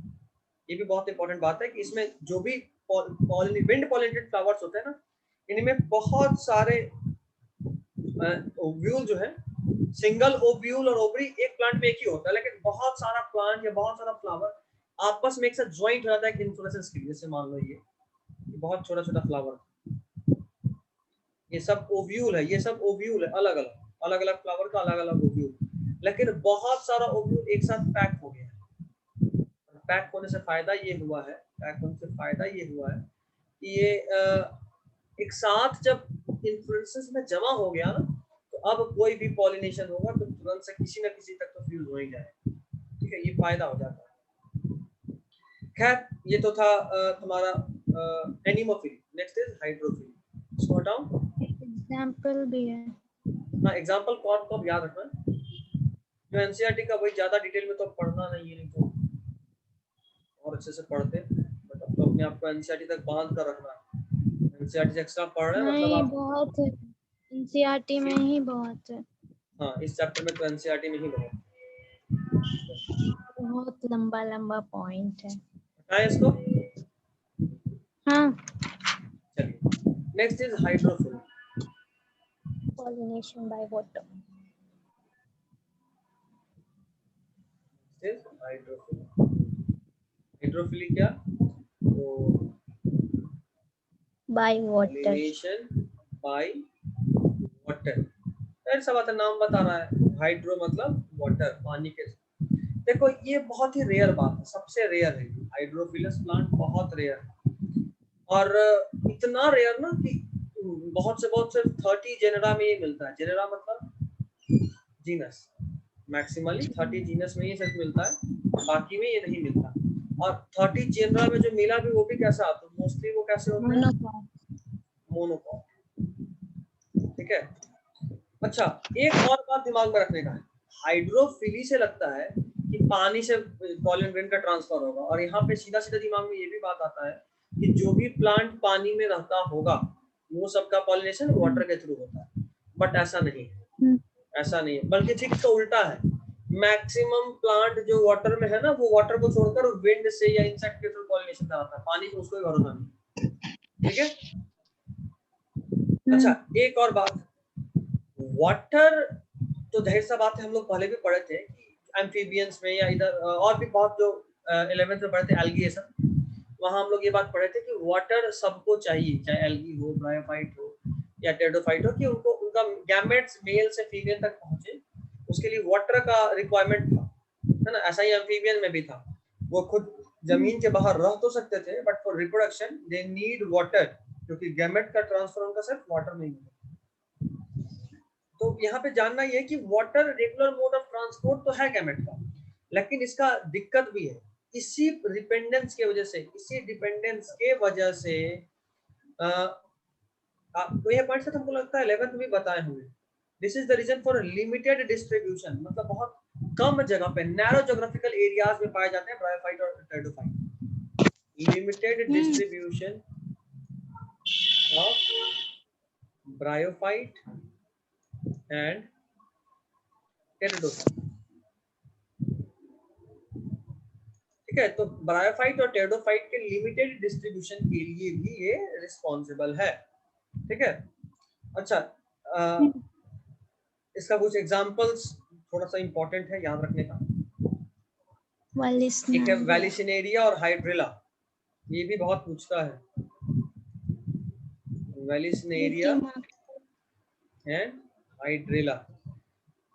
ये भी बहुत इंपॉर्टेंट बात है कि इसमें जो भी विंड पॉलिनेटेड फ्लावर्स होते हैं ना, इनमें बहुत सारे ओव्यूल जो है, सिंगल ओव्यूल और ओवरी एक प्लांट में एक ही होता है, लेकिन बहुत सारा प्लांट या बहुत सारा फ्लावर आपस में एक साथ ज्वाइंट हो जाता है इन्फ्लोरेसेंस के लिए। जैसे मान लो ये बहुत छोटा छोटा फ्लावर, ये सब ओव्यूल है, ये सब ओव्यूल है, अलग अलग अलग अलग फ्लावर का अलग अलग ओव्यूल, लेकिन बहुत सारा ओव्यूल एक साथ पैक हो गया। पैक होने से फायदा ये हुआ है, पैक होने से फायदा ये हुआ है कि ये एक साथ जब इन्फ्लोरेसेंस में जमा हो गया ना, तो अब कोई भी पॉलिनेशन होगा तो तुरंत से किसी न किसी तक तो फ्यूज हो ही जाएगा, ठीक है, ये फायदा हो जाता है। खैर ये तो था तुम्हारा एनीमोफिली। नेक्स्ट इज हाइड्रोफिली, इसको हटाओ। एग्जाम्पल भी है। हाँ एग्जांपल कौन कब याद रखना, जो एनसीईआरटी का वही ज्यादा डिटेल में तो पढ़ना नहीं है, नहीं तो और अच्छे से पढ़ते, बट अब तो अपने आप को एनसीईआरटी तक बांध कर रखना है। एनसीईआरटी से एक्स्ट्रा पढ़ रहे हैं मतलब नहीं आप बहुत है, एनसीईआरटी में ही बहुत है। हाँ इस चैप्टर में तो एनसीईआरटी में ही बहुत लंबा लंबा पॉइंट है। हटाएं इसको। हाँ, चलिए next is hydrophily. Pollination by water. Is hydrophily. Hydrophily क्या? तो by water. Pollination by water. ऐसा बात है, नाम बता रहा है, हाइड्रो मतलब वाटर, पानी के। देखो ये बहुत ही रेयर बात है, सबसे रेयर है हाइड्रोफिलस प्लांट, बहुत रेयर है। और इतना रेयर ना कि बहुत से 30 जेनेरा में ये मिलता है। जेनेरा मतलब जीनस, मैक्सिमली 30 जीनस में ये सिर्फ मिलता है, बाकी में ये नहीं मिलता। और 30 जेनेरा में जो मिला भी वो भी कैसा आता है, मोस्टली वो कैसे होता है? मोनोकॉट। ठीक है। अच्छा, एक और बात दिमाग में रखने का है, हाइड्रोफिली से लगता है कि पानी से पॉलन ग्रेन का ट्रांसफर होगा, और यहाँ पे सीधा सीधा दिमाग में ये भी बात आता है कि जो भी प्लांट पानी में रहता होगा वो सबका पॉलिनेशन वाटर के थ्रू होता है। बट ऐसा नहीं है, ऐसा नहीं है, बल्कि ठीक तो उल्टा है। मैक्सिमम प्लांट जो वाटर में है ना, वो वाटर को छोड़कर विंड से या इंसेक्ट के थ्रू पॉलिनेशन कराता है, पानी को उसको ही भरोसा नहीं। ठीक है। अच्छा, एक और बात, वाटर तो जाहिर सा बात है, हम लोग पहले भी पढ़े थे कि एम्फीबियंस में या इधर और भी बहुत जो 11th में पढ़े थे एल्गीएशन, वहां हम लोग ये बात पढ़े थे कि वाटर सबको चाहिए, चाहे एल्गी हो, ब्रायोफाइट हो या टेरिडोफाइट हो, कि उनको उनका गैमेट्स मेल से फीमेल तक पहुंचे, उसके लिए वाटर का रिक्वायरमेंट था, है ना। ऐसा ही एम्फीबियन में भी था, वो खुद जमीन के बाहर रह तो सकते थे, but for reproduction they need water, क्योंकि गैमेट का ट्रांसफर उनका सिर्फ वाटर में ही होता। तो यहाँ पे जानना ये है कि water regular mode of transport तो है गैमेट का, लेकिन इसका दिक्कत भी है, इसी डिपेंडेंस के वजह से, तो ये पॉइंट से तुमको लगता है 11th में बताए होंगे। This is the reason for limited distribution, मतलब बहुत कम जगह पे, नैरो ज्योग्राफिकल एरियाज में पाए जाते हैं ब्रायोफाइट और pteridophyte. Limited distribution of bryophyte and pteridophyte. ठीक है, तो ब्रायोफाइट और टेरिडोफाइट के लिमिटेड डिस्ट्रीब्यूशन के लिए भी ये रिस्पॉन्सिबल है। ठीक है। अच्छा, इसका कुछ एग्जांपल्स थोड़ा सा इंपॉर्टेंट है याद रखने का। एक है वैलिसिनेरिया और हाइड्रिला, ये भी बहुत पूछता है, वैलिसिनेरिया एंड हाइड्रिला।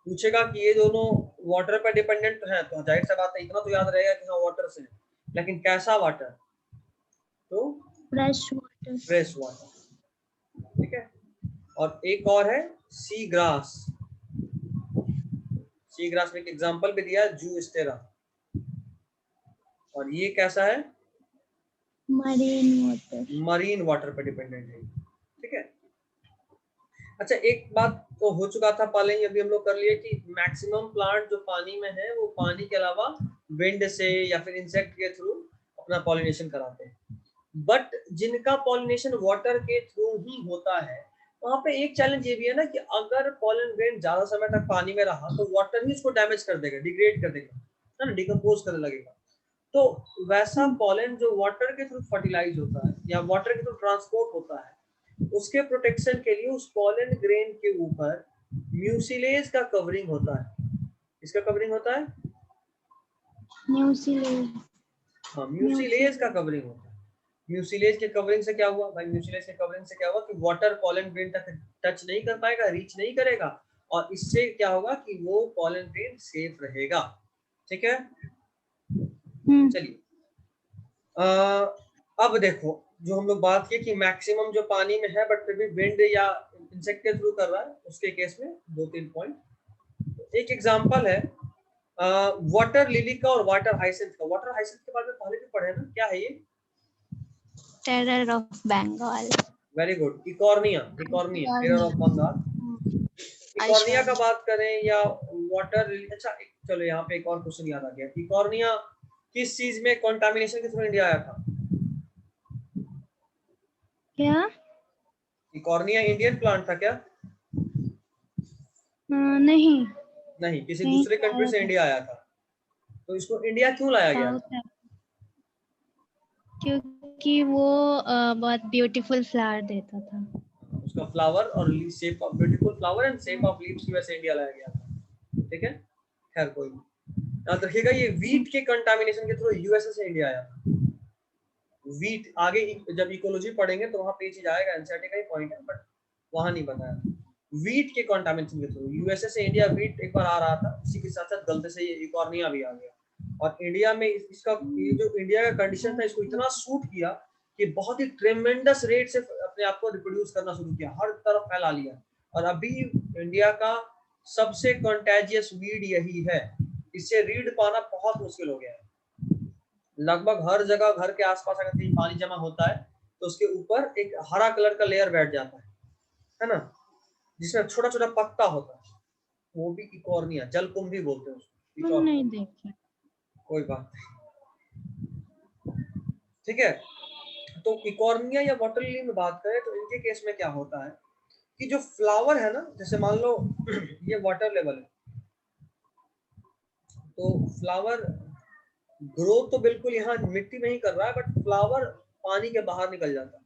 पूछेगा कि ये दोनों वाटर पर डिपेंडेंट हैं, तो जाहिर सी बात है इतना तो याद रहेगा कि हाँ वाटर से, लेकिन कैसा वाटर? तो फ्रेश वाटर। ठीक है। और एक और है सी ग्रास। सी ग्रास में एक एग्जांपल भी दिया, जूस्टेरा, और ये कैसा है? मरीन वाटर पर डिपेंडेंट है। ठीक है। अच्छा, एक बात तो हो चुका था पहले ही, अभी हम लोग कर लिए कि मैक्सिमम प्लांट जो पानी में है वो पानी के अलावा विंड से या फिर इंसेक्ट के थ्रू अपना पॉलिनेशन कराते हैं। बट जिनका पॉलिनेशन वाटर के थ्रू ही होता है, वहां पे एक चैलेंज ये भी है ना कि अगर पॉलन ग्रेन ज्यादा समय तक पानी में रहा तो वाटर ही उसको डैमेज कर देगा, डिग्रेड कर देगा, है ना, डिकम्पोज करने लगेगा। तो वैसा पॉलन जो वाटर के थ्रू फर्टिलाइज होता है या वाटर के थ्रू ट्रांसपोर्ट होता है, उसके प्रोटेक्शन के लिए उस पॉलन ग्रेन के ऊपर म्यूसिलेज का कवरिंग होता है। इसका कवरिंग होता है म्यूसिलेज। हाँ, म्यूसिलेज का कवरिंग होता है। म्यूसिलेज के कवरिंग से क्या हुआ भाई? म्यूसिलेज के कवरिंग से क्या हुआ कि वाटर पॉलन ग्रेन तक टच नहीं कर पाएगा, रीच नहीं करेगा, और इससे क्या होगा कि वो पॉलन ग्रेन सेफ रहेगा। ठीक है। चलिए, अब देखो, जो हम लोग बात की कि मैक्सिमम जो पानी में है बट फिर भी विंड या इंसेक्ट के थ्रू कर रहा है, उसके केस में 2-3 पॉइंट। एक एग्जांपल है वाटर लिली का और वाटर हाइसिंथ का। वाटर हाइसिंथ के बारे में पहले भी पढ़े ना, क्या है ये? Terror of Bengal. Very good. Eichhornia, terror of Bengal. Eichhornia का बात करें या वाटर लिली। अच्छा, चलो यहाँ पे एक और क्वेश्चन याद आ गया। इकॉर्निया किस चीज में कंटामिनेशन के थ्रू इंडिया आया था? क्या? इकॉर्निया इंडियन प्लांट था क्या? नहीं, किसी दूसरे कंट्री से इंडिया आया था। तो इसको इंडिया क्यों लाया गया? क्योंकि वो बहुत ब्यूटीफुल फ्लावर देता था। उसका फ्लावर और shape of beautiful flower and shape of leaves की वजह से इंडिया लाया गया था। ठीक है, खैर कोई नहीं। याद रखिएगा ये वीट के कंटामिनेशन के थ्रू यूएसए से इंडिया आया था। वीट आगे जब इकोलॉजी पढ़ेंगे तो वहां पे ये चीज आएगा, एनसीईआरटी का ही पॉइंट है, बट वहां नहीं बताया। वीट के कंटामिनेशन के थ्रू यूएसए से इंडिया वीट एक बार आ रहा था, इसी के साथ साथ गलती से ये इकॉर्निया भी आ गया। और इंडिया में इसका ये जो इंडिया का कंडीशन था इसको इतना सूट किया कि बहुत ही ट्रेमेंडस रेट से अपने आप को रिप्रोड्यूस करना शुरू किया, हर तरफ फैला लिया। और अभी इंडिया का सबसे कंटेजियस वीड यही है, इससे रीड पाना बहुत मुश्किल हो गया है। लगभग हर जगह घर के आसपास अगर कहीं पानी जमा होता है तो उसके ऊपर एक हरा कलर का लेयर बैठ जाता है ना, जिसमें छोटा छोटा पत्ता होता है, वो भी इकॉर्निया, जलकुंभी बोलते हैं उसको। नहीं देखे। कोई बात नहीं, ठीक है। तो इकॉर्निया या वाटर लिली में बात करें तो इनके केस में क्या होता है कि जो फ्लावर है ना, जैसे मान लो ये वाटर लेवल है, तो फ्लावर ग्रोथ तो बिल्कुल यहाँ मिट्टी में ही कर रहा है, बट फ्लावर पानी के बाहर निकल जाता है,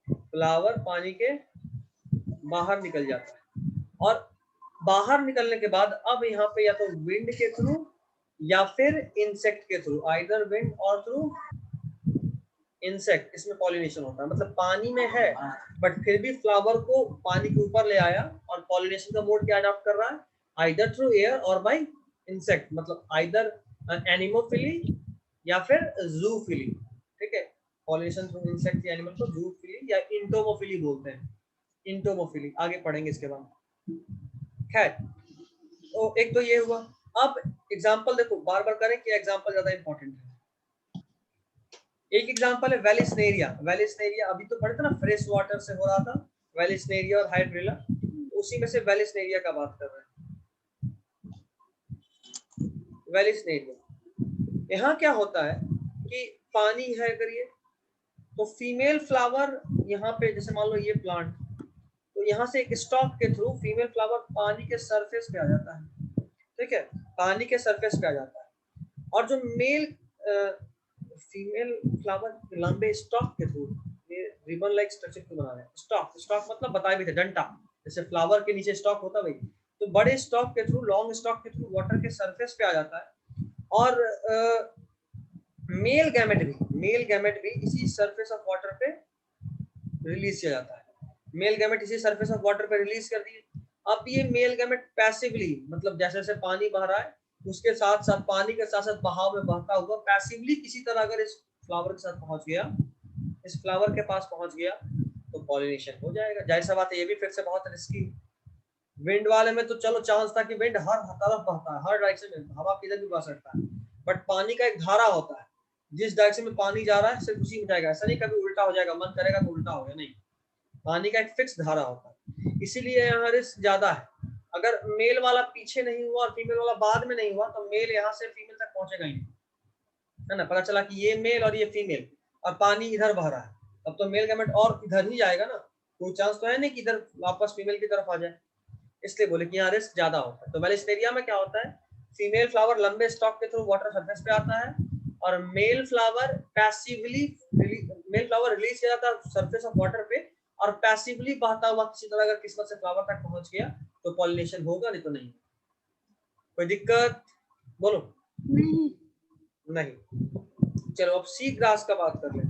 फ्लावर पानी के बाहर निकल जाता है। और बाहर निकलने के बाद अब यहाँ पे या तो विंड के थ्रू या फिर इंसेक्ट के थ्रू, आइदर विंड और थ्रू इंसेक्ट, इसमें पॉलिनेशन होता है। मतलब पानी में है बट फिर भी फ्लावर को पानी के ऊपर ले आया, और पॉलिनेशन का मोड क्या अडॉप्ट कर रहा है, आइदर थ्रू एयर और बाय इंसेक्ट, मतलब आइदर एनिमोफिली या फिर जूफिली। ठीक है, पॉलिनेशन थ्रू इंसेक्ट या एनिमल को जूफिली या इंटोमोफिली बोलते हैं, इंटोमोफिली आगे पढ़ेंगे इसके बाद। खैर, तो एक तो ये हुआ। अब एग्जांपल देखो, बार बार करें कि एग्जांपल ज्यादा इंपॉर्टेंट है। एक एग्जांपल है वेलिस्नेरिया। वेलिस्नेरिया अभी तो पढ़े थे ना, फ्रेश वाटर से हो रहा था, वेलिस्नेरिया और हाइड्रिला, उसी में से वेलिस्नेरिया का बात कर रहे हैं। वेलिस्नेरिया, यहाँ क्या होता है कि पानी है अगर ये, तो फीमेल फ्लावर यहाँ पे, जैसे मान लो ये प्लांट, तो यहाँ से एक स्टॉक के थ्रू फीमेल फ्लावर पानी के सरफेस पे आ जाता है। ठीक है, पानी के सरफेस पे आ जाता है। और जो मेल फीमेल फ्लावर लंबे स्टॉक के थ्रू रिबन लाइक स्ट्रक्चर को बना रहे हैं। स्टॉक, स्टॉक मतलब बताए भी थे, डंटा, जैसे फ्लावर के नीचे स्टॉक होता है, तो बड़े स्टॉक के थ्रू, लॉन्ग स्टॉक के थ्रू वाटर के सरफेस पे आ जाता है। और मेल गैमेट भी इसी सरफेस ऑफ वाटर पे रिलीज किया जाता है। मेल गैमेट इसी सरफेस ऑफ वाटर पे रिलीज कर दिए। अब ये मेल गैमेट पैसिवली, मतलब जैसे जैसे पानी बह रहा है उसके साथ साथ, पानी के साथ साथ बहाव में बहता हुआ पैसिवली किसी तरह अगर इस फ्लावर के साथ पहुंच गया, इस फ्लावर के पास पहुंच गया, तो पॉलिनेशन हो जाएगा। जाहिर बात है, ये भी फिर से बहुत रिस्की। विंड वाले में तो चलो चांस था कि विंड हर तरफ बहता है, हर डायरेक्शन में, हवा किधर भी बह सकता है, बट पानी का एक धारा होता है, जिस डायरेक्शन में पानी जा रहा है सिर्फ उसी में जाएगा। ऐसा नहीं कभी उल्टा हो जाएगा, मन करेगा तो उल्टा हो गया, नहीं, पानी का एक फिक्स धारा होता है। इसीलिए यहाँ रिस्क ज्यादा है। अगर मेल वाला पीछे नहीं हुआ और फीमेल वाला बाद में नहीं हुआ, तो मेल यहाँ से फीमेल तक पहुंचेगा ही नहीं, है ना। पता चला कि ये मेल और ये फीमेल, और पानी इधर बह रहा है, तब तो मेल गैमेट और इधर ही जाएगा ना, कोई चांस तो है नहीं कि इधर वापस फीमेल की तरफ आ जाए। इसलिए बोले कि यहाँ रिस्क ज्यादा होता है। तो वेलिस्नेरिया में क्या होता है, फीमेल फ्लावर लंबे स्टॉक के थ्रू वाटर सरफेस पे आता है, और male flower passively, male flower release किया जाता है सरफेस ऑफ वाटर पे, और पैसिवली बहता हुआ किसी तरह अगर किस्मत से फ्लावर तक पहुंच गया तो पॉलिनेशन होगा, नहीं तो नहीं। कोई दिक्कत बोलो? नहीं। चलो अब सी ग्रास का बात कर लें।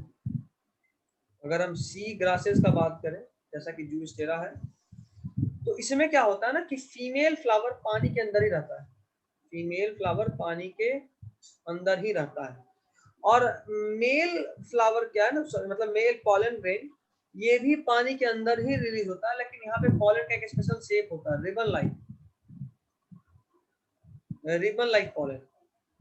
अगर हम सी ग्रासेस का बात करें, जैसा कि जूस्टेरा है, तो इसमें क्या होता है ना कि फीमेल फ्लावर पानी के अंदर ही रहता है, फीमेल फ्लावर पानी के अंदर ही रहता है। और मेल फ्लावर क्या है ना, मतलब मेल पॉलन ग्रेन, ये भी पानी के अंदर ही रिलीज होता है, लेकिन यहाँ पे पॉलन का एक स्पेशल शेप होता है, रिबन लाइक पॉलन।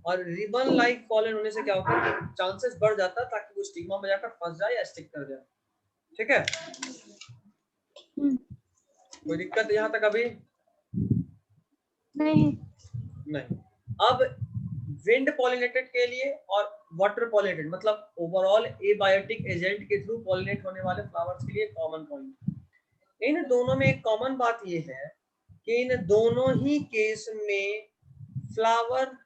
और रिबन लाइक पॉलन होने से क्या होता है कि चांसेस बढ़ जाता है ताकि वो स्टिग्मा में जाकर फंस जाए या स्टिक कर जाए। ठीक है, कोई दिक्कत यहाँ तक अभी? नहीं। अब विंड पॉलिनेटेड के लिए और वाटर पॉलिनेटेड, मतलब ओवरऑल एबायोटिक एजेंट के थ्रू पॉलिनेट होने वाले फ्लावर्स के लिए कॉमन पॉइंट, इन दोनों में एक कॉमन बात ये है कि इन दोनों ही केस में फ्लावर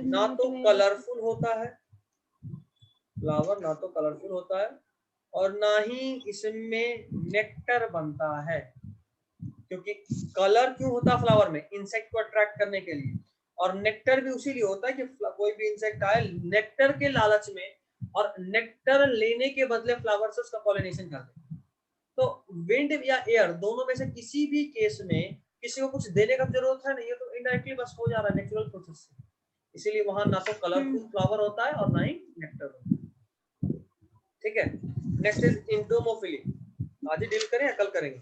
ना तो कलरफुल होता है, फ्लावर ना तो कलरफुल होता है, और ना ही इसमें नेक्टर बनता है। क्योंकि कलर क्यों होता है फ्लावर में? इंसेक्ट को अट्रैक्ट करने के लिए, और नेक्टर भी उसी लिए होता है कि कोई भी इंसेक्ट आए नेक्टर के लालच में और नेक्टर लेने के बदले फ्लावर से उसका पॉलिनेशन कर दे। तो विंड या एयर दोनों में से किसी भी केस में किसी को कुछ देने का जरूरत है नहीं है, तो इनडायरेक्टली बस हो जा रहा है नेचुरल प्रोसेस से। इसीलिए वहां ना तो कलरफुल फ्लावर होता है और ना ही नेक्टर होता है। ठीक है, नेक्स्ट इज एंडोमोफिली। आज ही डील करें या कल करेंगे?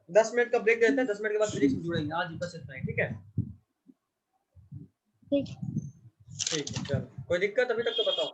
10 मिनट का ब्रेक देते हैं, 10 मिनट के बाद फिजिक्स में जुड़ेंगे। आज बस इतना ही, ठीक है? ठीक ठीक है, चलो कोई दिक्कत अभी तक तो बताओ।